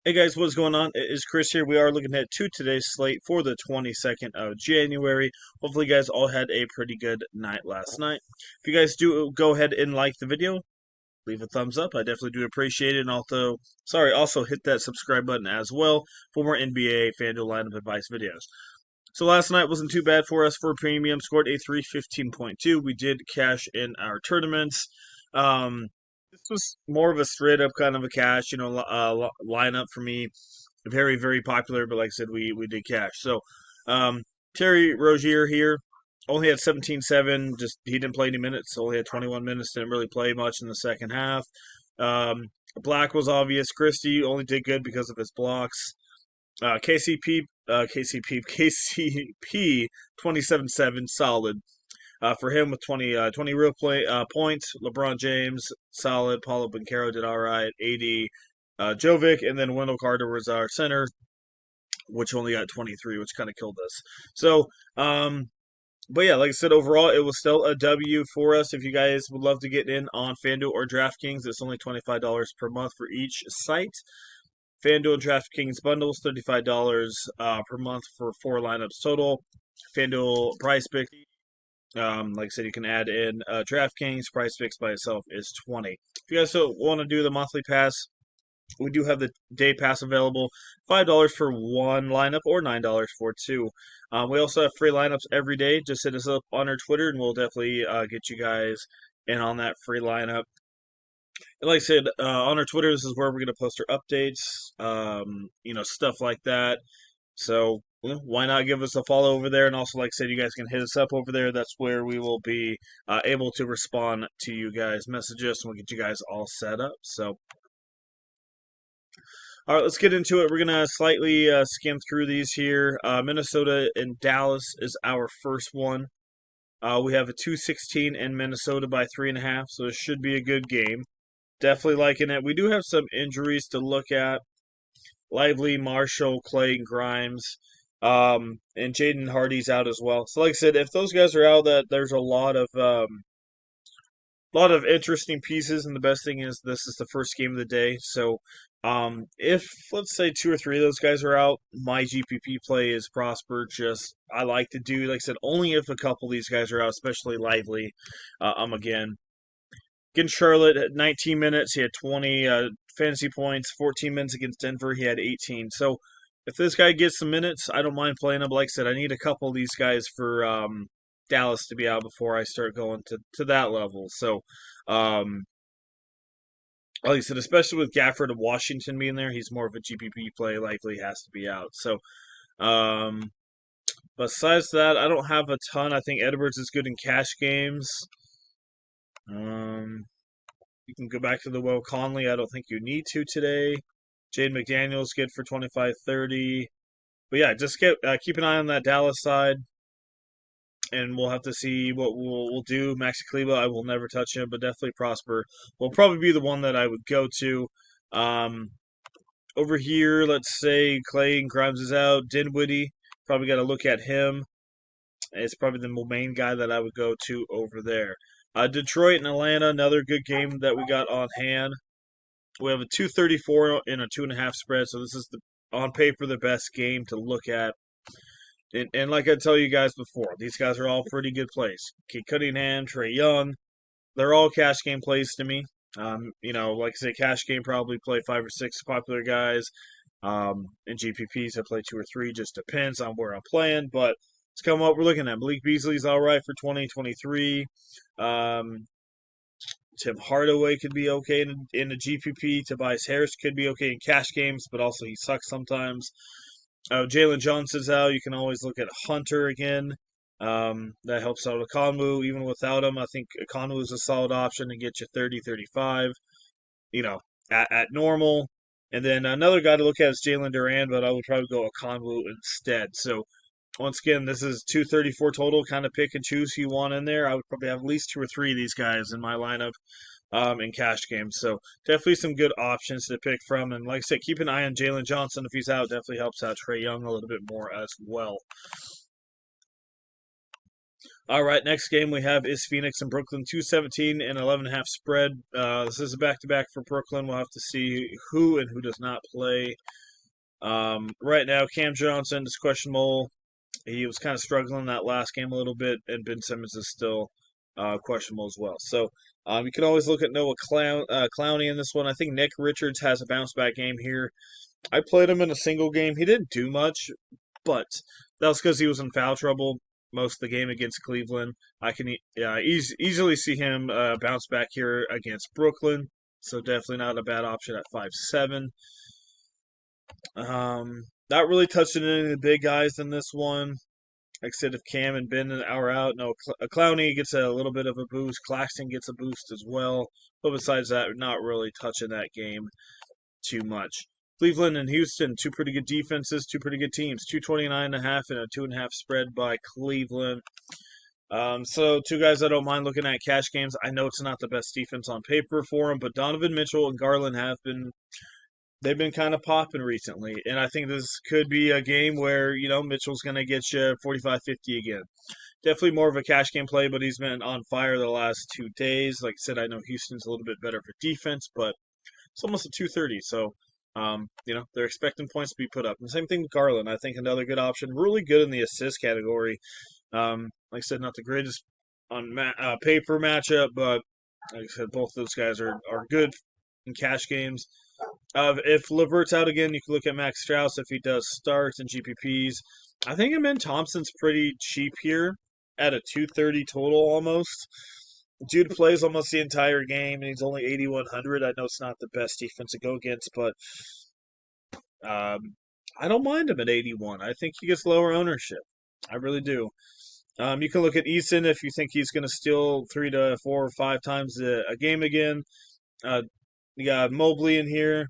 Hey guys, what's going on? It is Chris here. We are looking at today's slate for the 22nd of January. Hopefully, you guys all had a pretty good night last night. If you guys do go ahead and like the video, leave a thumbs up. I definitely do appreciate it. And also hit that subscribe button as well for more NBA Fanduel lineup advice videos. So last night wasn't too bad for us for premium. Scored a 315.2. We did cash in our tournaments. This was more of a straight up kind of a cash, lineup for me. Very, very popular, but like I said, we did cash. So Terry Rozier here only had 17-7. Just he didn't play any minutes. Only had 21 minutes. Didn't really play much in the second half. Black was obvious. Christie only did good because of his blocks. KCP 27-7 solid for him with 20 real points. LeBron James solid. Paulo Banchero did all right. AD Jovic, and then Wendell Carter was our center, which only got 23, which kind of killed us. So, but yeah, like I said, overall, it was still a W for us. If you guys would love to get in on FanDuel or DraftKings, it's only $25 per month for each site. FanDuel and DraftKings bundles, $35 per month for 4 lineups total. FanDuel Price Pick, like I said, you can add in DraftKings. Price Picks by itself is 20. If you guys want to do the monthly pass, we do have the day pass available, $5 for 1 lineup or $9 for 2. We also have free lineups every day. Just hit us up on our Twitter, and we'll definitely get you guys in on that free lineup. And like I said, on our Twitter, this is where we're going to post our updates, stuff like that. So why not give us a follow over there? And also, like I said, you guys can hit us up over there. That's where we will be able to respond to you guys' messages, and we'll get you guys all set up. So, all right, let's get into it. We're going to slightly skim through these here. Minnesota and Dallas is our first one. We have a 216 in Minnesota by 3.5, so it should be a good game. Definitely liking it. We do have some injuries to look at. Lively, Marshall, Clay, and Grimes, and Jaden Hardy's out as well. So, like I said, if those guys are out, that there's a lot of interesting pieces. And the best thing is this is the first game of the day. So, if let's say 2 or 3 of those guys are out, my GPP play is Prosper. Just I like to do, like I said, only if a couple of these guys are out, especially Lively. Against Charlotte at 19 minutes, he had 20 fantasy points. 14 minutes against Denver, he had 18. So if this guy gets some minutes, I don't mind playing him. Like I said, I need a couple of these guys for Dallas to be out before I start going to that level. So, like I said, especially with Gafford of Washington being there, he's more of a GPP play. Likely has to be out. So, besides that, I don't have a ton. I think Edwards is good in cash games. You can go back to the Will Conley. I don't think you need to today. Jade McDaniels good for 25-30. But yeah, just keep an eye on that Dallas side, and we'll have to see what we'll do. Maxi Kleber, I will never touch him, but definitely Prosper will probably be the one that I would go to. Over here, let's say Clay and Grimes is out. Dinwiddie, probably got to look at him. It's probably the main guy that I would go to over there. Detroit and Atlanta, another good game that we got on hand. We have a 234 and a 2.5 spread, so this is on paper the best game to look at. And like I tell you guys before, these guys are all pretty good plays. Kate Cunningham, Trae Young, they're all cash game plays to me. Like I say, cash game probably play 5 or 6 popular guys. In GPPs, I play 2 or 3. Just depends on where I'm playing, but let's come up. We're looking at Malik Beasley's all right for 2023. Tim Hardaway could be okay in the GPP. Tobias Harris could be okay in cash games, but also he sucks sometimes. Jalen Johnson's out. You can always look at Hunter again. That helps out Ekonwu. Even without him, I think Ekonwu is a solid option to get you 30, 35, at normal. And then another guy to look at is Jalen Duran, but I would probably go Ekonwu instead. So once again, this is 234 total. Kind of pick and choose who you want in there. I would probably have at least 2 or 3 of these guys in my lineup in cash games. So definitely some good options to pick from. And like I said, keep an eye on Jalen Johnson. If he's out, definitely helps out Trae Young a little bit more as well. All right, next game we have is Phoenix and Brooklyn, 217 and 11.5 spread. This is a back-to-back for Brooklyn. We'll have to see who and who does not play. Right now, Cam Johnson is questionable. He was kind of struggling that last game a little bit, and Ben Simmons is still questionable as well. So you can always look at Noah Clowney in this one. I think Nick Richards has a bounce back game here. I played him in a single game. He didn't do much, but that was because he was in foul trouble most of the game against Cleveland. I can easily see him bounce back here against Brooklyn. So definitely not a bad option at 5-7. Not really touching any of the big guys in this one. Like I said, if Cam and Ben are out, no, Clowney gets a little bit of a boost. Claxton gets a boost as well. But besides that, not really touching that game too much. Cleveland and Houston, two pretty good defenses, two pretty good teams. 229.5 and a 2.5 spread by Cleveland. So two guys I don't mind looking at cash games. I know it's not the best defense on paper for them, but Donovan Mitchell and Garland they've been kind of popping recently, and I think this could be a game where Mitchell's going to get you 45-50 again. Definitely more of a cash game play, but he's been on fire the last 2 days. Like I said, I know Houston's a little bit better for defense, but it's almost a 230, so they're expecting points to be put up. And same thing with Garland. I think another good option, really good in the assist category. Like I said, not the greatest on paper matchup, but like I said, both those guys are good in cash games. If Levert's out again, you can look at Max Strauss if he does start in GPPs. I think Amin Thompson's pretty cheap here at a 230 total almost. Dude plays almost the entire game, and he's only 8,100. I know it's not the best defense to go against, but I don't mind him at 81. I think he gets lower ownership. I really do. You can look at Eason if you think he's going to steal 3 to 4 or 5 times a game again. You got Mobley in here.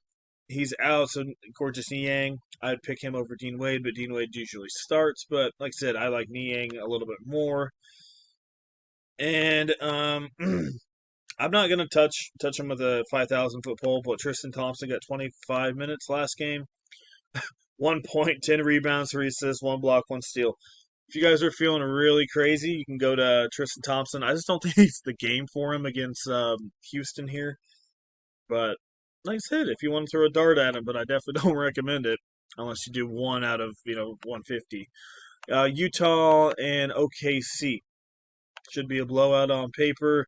He's out, so Gorgeous Niang. I'd pick him over Dean Wade, but Dean Wade usually starts. But like I said, I like Niang a little bit more. And I'm not gonna touch him with a 5,000 foot pole, but Tristan Thompson got 25 minutes last game. 1 point, 10 rebounds, 3 assists, 1 block, 1 steal. If you guys are feeling really crazy, you can go to Tristan Thompson. I just don't think it's the game for him against Houston here. But like I said, if you want to throw a dart at him, but I definitely don't recommend it unless you do 1 out of 150. Utah and OKC should be a blowout on paper.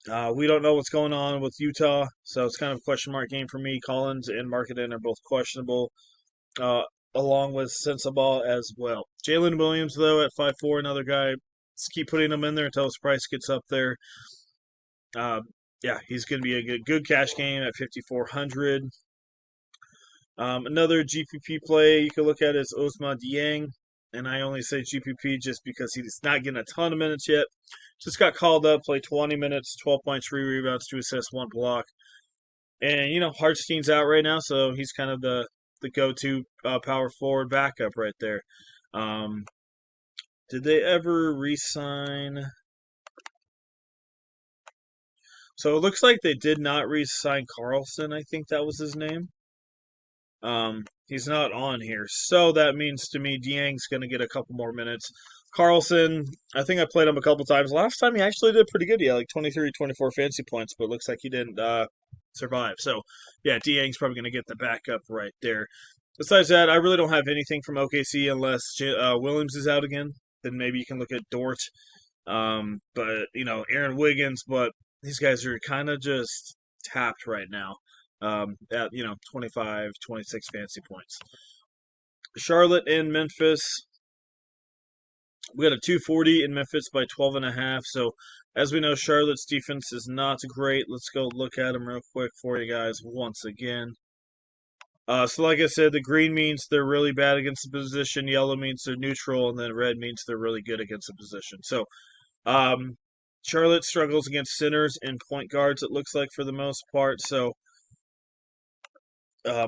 We don't know what's going on with Utah, so it's kind of a question mark game for me. Collins and Marketing are both questionable, along with Sensabaugh as well. Jalen Williams, though, at 5'4", another guy. Just keep putting him in there until his price gets up there. Yeah, he's going to be a good cash game at 5,400. Another GPP play you can look at is Ousmane Dieng, and I only say GPP just because he's not getting a ton of minutes yet. Just got called up, played 20 minutes, 12 points, 3 rebounds, 2 assists, 1 block. And, Hartstein's out right now, so he's kind of the go-to power forward backup right there. Did they ever re-sign? So it looks like they did not re-sign Carlson. I think that was his name. He's not on here, so that means to me Dieng's going to get a couple more minutes. Carlson, I think I played him a couple times. Last time he actually did pretty good. He had like 23, 24 fantasy points, but it looks like he didn't survive. So, yeah, Dieng's probably going to get the backup right there. Besides that, I really don't have anything from OKC unless Williams is out again. Then maybe you can look at Dort. But, Aaron Wiggins, but these guys are kind of just tapped right now. At 25, 26 fantasy points. Charlotte and Memphis. We got a 240 in Memphis by 12.5. So as we know, Charlotte's defense is not great. Let's go look at them real quick for you guys once again. So like I said, the green means they're really bad against the position, yellow means they're neutral, and then red means they're really good against the position. So Charlotte struggles against centers and point guards, it looks like, for the most part. So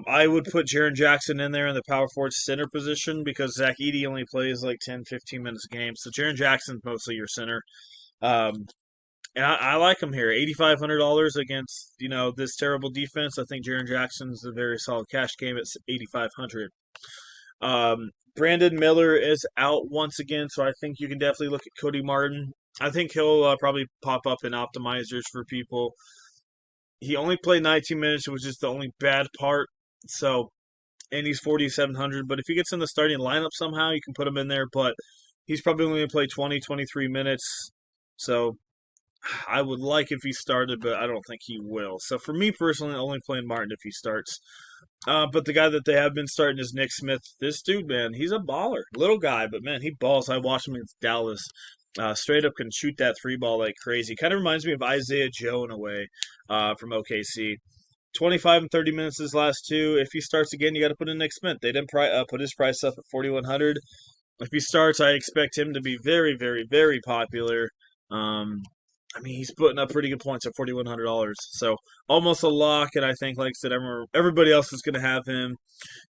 I would put Jaren Jackson in there in the power forward center position because Zach Edey only plays like 10, 15 minutes a game. So Jaren Jackson's mostly your center. And I like him here. $8,500 against, this terrible defense. I think Jaren Jackson's a very solid cash game at $8,500. Brandon Miller is out once again, so I think you can definitely look at Cody Martin. I think he'll probably pop up in optimizers for people. He only played 19 minutes, which is the only bad part. So, and he's 4,700. But if he gets in the starting lineup somehow, you can put him in there. But he's probably only going to play 20, 23 minutes. So I would like if he started, but I don't think he will. So for me personally, only playing Martin if he starts. But the guy that they have been starting is Nick Smith. This dude, man, he's a baller. Little guy, but man, he balls. I watched him against Dallas. Straight up can shoot that three ball like crazy. Kind of reminds me of Isaiah Joe in a way from OKC. 25 and 30 minutes his last two. If he starts again, you got to put in Nick Smith. They didn't put his price up at 4,100. If he starts, I expect him to be very, very, very popular. I mean, he's putting up pretty good points at $4,100, so almost a lock. And I think, like I said, everybody else is going to have him.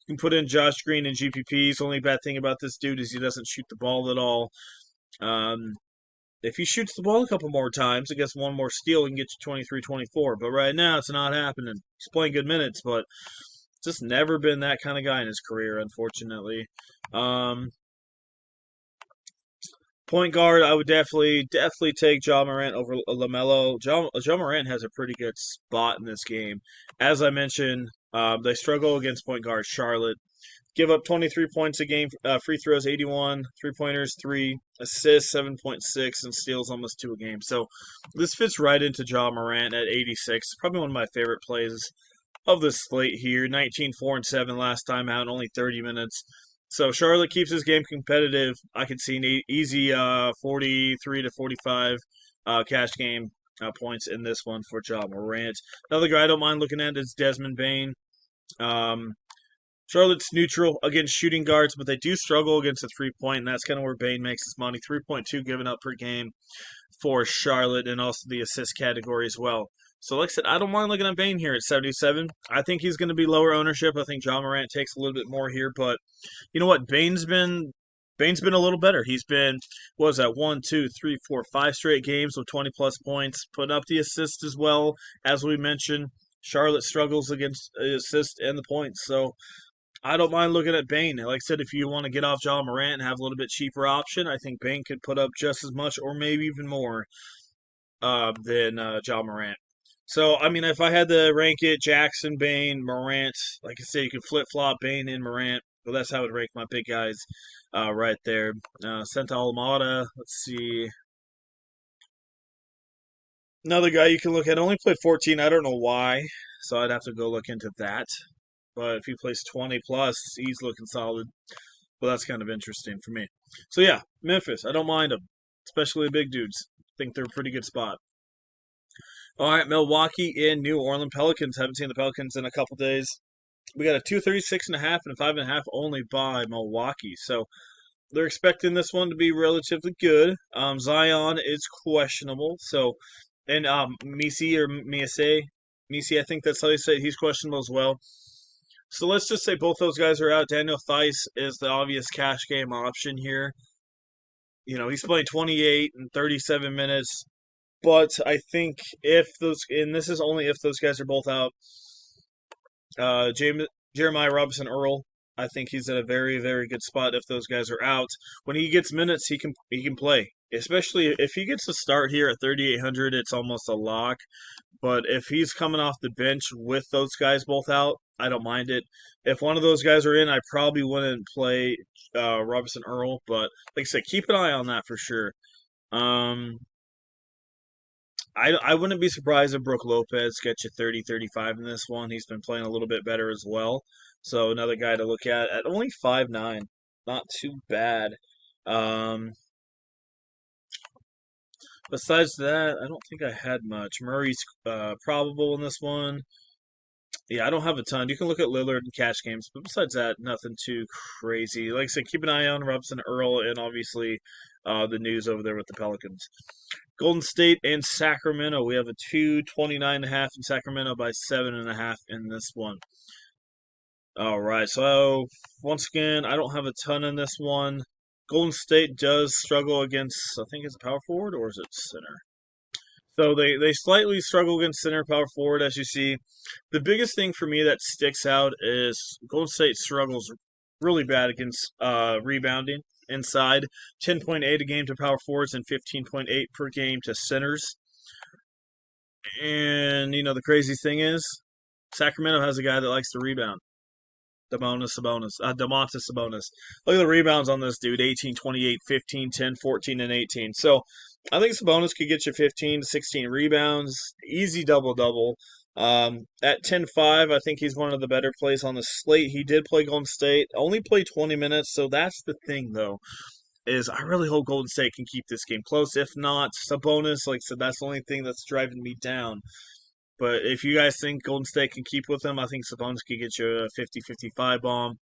You can put in Josh Green and GPPs. Only bad thing about this dude is he doesn't shoot the ball at all. Um, if he shoots the ball a couple more times, I guess one more steal and get you 23, 24. But right now, it's not happening. He's playing good minutes, but just never been that kind of guy in his career, unfortunately. Um, Point guard, I would definitely take Ja Morant over LaMelo. Ja Morant has a pretty good spot in this game. As I mentioned, they struggle against point guard Charlotte. Give up 23 points a game, free throws 81, three-pointers 3, assists 7.6, and steals almost 2 a game. So this fits right into Ja Morant at 86. Probably one of my favorite plays of the slate here. 19, 4, and 7 last time out, only 30 minutes. So Charlotte keeps this game competitive. I could see an easy 43 to 45 cash game points in this one for Ja Morant. Another guy I don't mind looking at is Desmond Bane. Um, Charlotte's neutral against shooting guards, but they do struggle against a three-point, and that's kind of where Bane makes his money. 3.2 given up per game for Charlotte, and also the assist category as well. So, like I said, I don't mind looking at Bane here at 77. I think he's going to be lower ownership. I think Ja Morant takes a little bit more here, but you know what? Bane's been a little better. He's been what was that 5 straight games with 20 plus points, putting up the assist as well as we mentioned. Charlotte struggles against the assist and the points, so I don't mind looking at Bane. Like I said, if you want to get off Ja Morant and have a little bit cheaper option, I think Bane could put up just as much or maybe even more than Ja Morant. So, I mean, if I had to rank it, Jackson, Bane, Morant, like I said, you could flip flop Bane and Morant. Well, that's how I would rank my big guys right there. Santa Alamada, let's see. Another guy you can look at only played 14. I don't know why, so I'd have to go look into that. But if he plays 20 plus, he's looking solid. Well, that's kind of interesting for me. So yeah, Memphis, I don't mind them, especially the big dudes. Think they're a pretty good spot. All right, Milwaukee and New Orleans Pelicans. Haven't seen the Pelicans in a couple days. We got a 236.5 and a 5.5 only by Milwaukee. So they're expecting this one to be relatively good. Zion is questionable. So, and Misi or Misi, I think that's how they say it. He's questionable as well. So let's just say both those guys are out. Daniel Theis is the obvious cash game option here. You know, he's playing 28 and 37 minutes. But I think if those, and this is only if those guys are both out, Jeremiah Robinson Earl, I think he's in a very, very good spot if those guys are out. When he gets minutes, he can play. Especially if he gets to start here at 3,800, it's almost a lock. But if he's coming off the bench with those guys both out, I don't mind it. If one of those guys are in, I probably wouldn't play Robinson Earl. But like I said, keep an eye on that for sure. Um, I wouldn't be surprised if Brooke Lopez gets you 30, 35 in this one. He's been playing a little bit better as well. So another guy to look at only 5'9". Not too bad. Um, Besides that, I don't think I had much. Murray's probable in this one. Yeah, I don't have a ton. You can look at Lillard and cash games, but besides that, nothing too crazy. Like I said, keep an eye on Robinson Earl and obviously the news over there with the Pelicans. Golden State and Sacramento. We have a 229.5 in Sacramento by 7.5 in this one. All right, so once again, I don't have a ton in this one. Golden State does struggle against, I think it's a power forward or is it center? So they slightly struggle against center power forward, as you see. The biggest thing for me that sticks out is Golden State struggles really bad against rebounding inside. 10.8 a game to power forwards and 15.8 per game to centers. And the crazy thing is, Sacramento has a guy that likes to rebound. Domantas Sabonis. Look at the rebounds on this dude: 18, 28, 15, 10, 14, and 18. So I think Sabonis could get you 15 to 16 rebounds, easy double-double. At 10-5, I think he's one of the better plays on the slate. He did play Golden State, only played 20 minutes, so that's the thing, though, is I really hope Golden State can keep this game close. If not, Sabonis, like I said, that's the only thing that's driving me down. But if you guys think Golden State can keep with them, I think Sabonis could get you a 50-55 bomb.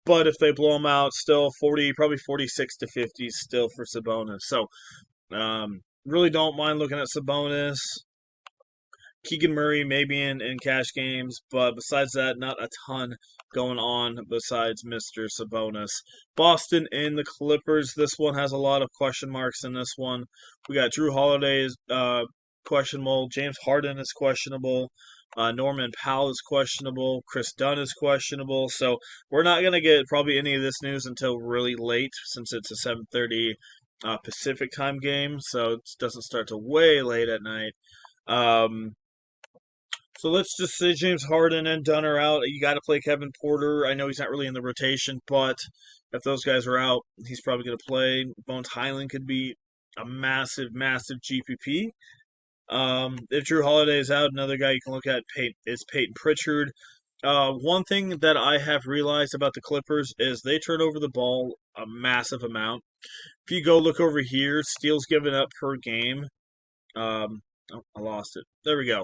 But if they blow them out, still 40, probably 46 to 50 still for Sabonis. So, really don't mind looking at Sabonis. Keegan Murray maybe in cash games, but besides that, not a ton going on besides Mr. Sabonis. Boston and the Clippers. This one has a lot of question marks in this one. We got Drew Holiday is questionable. James Harden is questionable. Norman Powell is questionable. Chris Dunn is questionable. So we're not going to get probably any of this news until really late, since it's a 7:30 Pacific time game. So it doesn't start till way late at night. So let's just say James Harden and Dunn are out. You got to play Kevin Porter. I know he's not really in the rotation, but if those guys are out, he's probably going to play. Bones Highland could be a massive, massive GPP. If Drew Holiday is out, another guy you can look at is Peyton Pritchard. One thing that I have realized about the Clippers is they turn over the ball a massive amount. If you go look over here, steals given up per game. Oh, I lost it. There we go.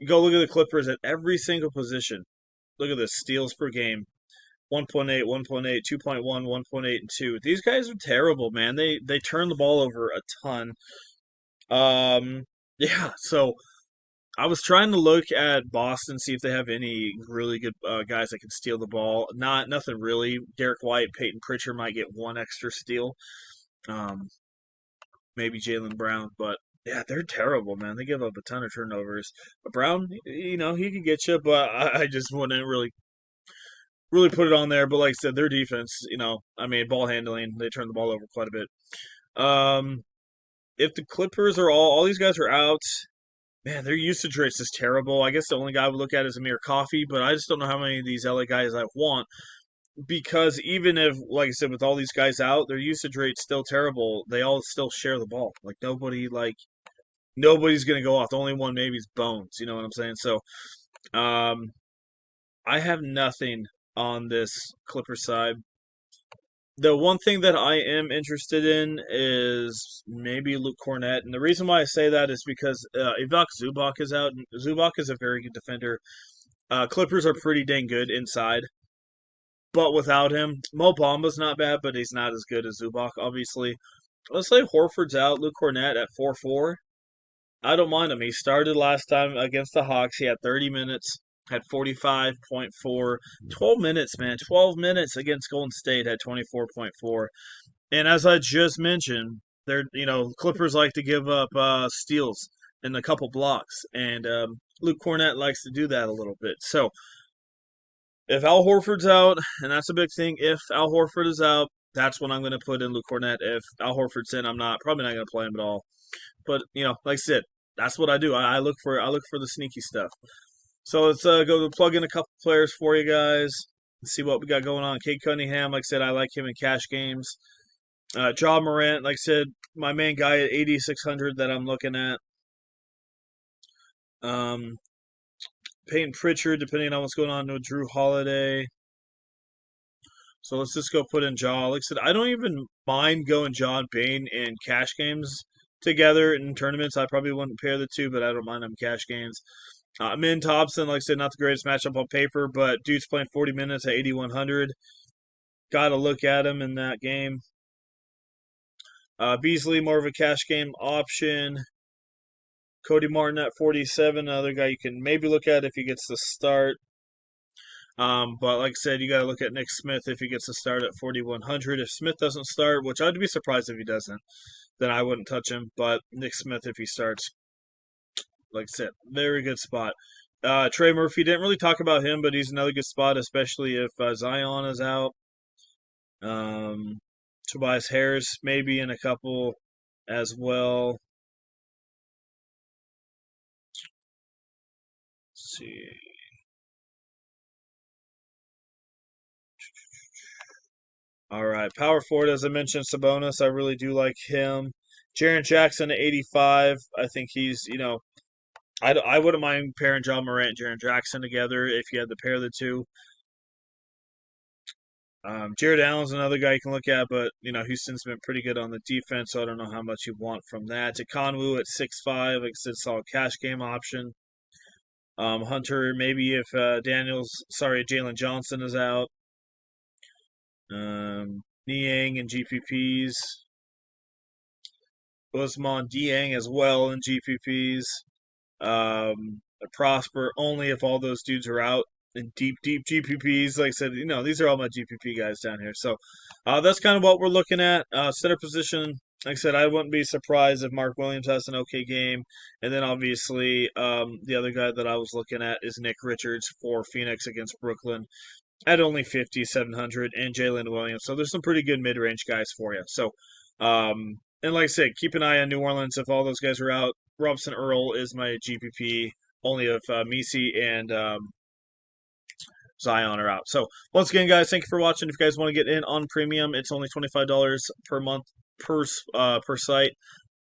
You go look at the Clippers at every single position. Look at this, steals per game. 1.8, 1.8, 2.1, 1.8, and 2. These guys are terrible, man. They turn the ball over a ton. Yeah, so I was trying to look at Boston, see if they have any really good guys that can steal the ball. Nothing really. Derek White, Peyton Pritchard might get one extra steal. Um, Maybe Jaylen Brown, but yeah, they're terrible, man. They give up a ton of turnovers. But Brown, he could get you, but I just wouldn't really put it on there. But like I said, their defense, I mean, ball handling, they turn the ball over quite a bit. If the Clippers are all these guys are out, man, their usage rates is terrible. I guess the only guy I would look at is Amir Coffey, but I just don't know how many of these LA guys I want. Because even if, like I said, with all these guys out, their usage rate's still terrible. They all still share the ball. Like nobody's gonna go off. The only one maybe is Bones. You know what I'm saying? So, I have nothing on this Clipper side. The one thing that I am interested in is maybe Luke Cornett, and the reason why I say that is because Ivak Zubac is out. And Zubac is a very good defender. Clippers are pretty dang good inside, but without him, Mo Bamba's not bad, but he's not as good as Zubac, obviously. Let's say Horford's out, Luke Cornett at 4-4. I don't mind him. He started last time against the Hawks. He had 30 minutes, had 45.4. 12 minutes, man. 12 minutes against Golden State, had 24.4. And as I just mentioned, Clippers like to give up steals and a couple blocks. And Luke Cornett likes to do that a little bit. So if Al Horford's out, and that's a big thing, if Al Horford is out, that's when I'm going to put in Luke Cornett. If Al Horford's in, I'm probably not going to play him at all. But like I said, that's what I do. I look for the sneaky stuff. So let's go plug in a couple players for you guys and see what we got going on. Cade Cunningham, like I said, I like him in cash games. Ja Morant, like I said, my main guy at 8,600 that I'm looking at. Peyton Pritchard, depending on what's going on with Drew Holiday. So let's just go put in Ja. Like I said, I don't even mind going Ja and Bane in cash games together in tournaments. I probably wouldn't pair the two, but I don't mind them cash games. Min Thompson, like I said, not the greatest matchup on paper, but dude's playing 40 minutes at 8,100. Got to look at him in that game. Beasley, more of a cash game option. Cody Martin at 47, another guy you can maybe look at if he gets the start. But like I said, you got to look at Nick Smith if he gets to start at 4,100. If Smith doesn't start, which I'd be surprised if he doesn't, then I wouldn't touch him. But Nick Smith, if he starts, like I said, very good spot. Trey Murphy, didn't really talk about him, but he's another good spot, especially if Zion is out. Um, Tobias Harris maybe in a couple as well. Let's see. All right, power forward as I mentioned, Sabonis. I really do like him. Jaren Jackson at 85. I think he's I wouldn't mind pairing John Morant and Jaren Jackson together if you had to pair the two. Jared Allen's another guy you can look at, but Houston's been pretty good on the defense, so I don't know how much you want from that. Conwu at 6'5", like I said, solid cash game option. Hunter, maybe if Jalen Johnson is out. Niang and GPPs. Usman Dieng as well in GPPs. Prosper only if all those dudes are out in deep GPPs. Like I said, these are all my GPP guys down here. So that's kind of what we're looking at. Center position, like I said, I wouldn't be surprised if Mark Williams has an okay game. And then obviously, the other guy that I was looking at is Nick Richards for Phoenix against Brooklyn at only 5,700, and Jalen Williams. So there's some pretty good mid range guys for you. So, and like I said, keep an eye on New Orleans if all those guys are out. Robson Earl is my GPP only if Misi and Zion are out. So once again, guys, thank you for watching. If you guys want to get in on premium, it's only $25 per month per site.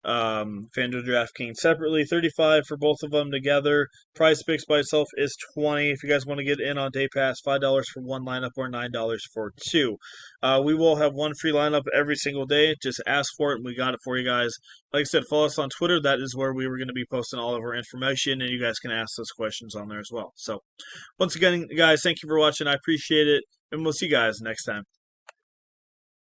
FanDuel DraftKings separately, 35 for both of them together. Prize Picks by itself is 20. If you guys want to get in on Day Pass, $5 for one lineup or $9 for two. We will have one free lineup every single day. Just ask for it, and we got it for you guys. Like I said, follow us on Twitter. That is where we were going to be posting all of our information, and you guys can ask those questions on there as well. So, once again, guys, thank you for watching. I appreciate it, and we'll see you guys next time.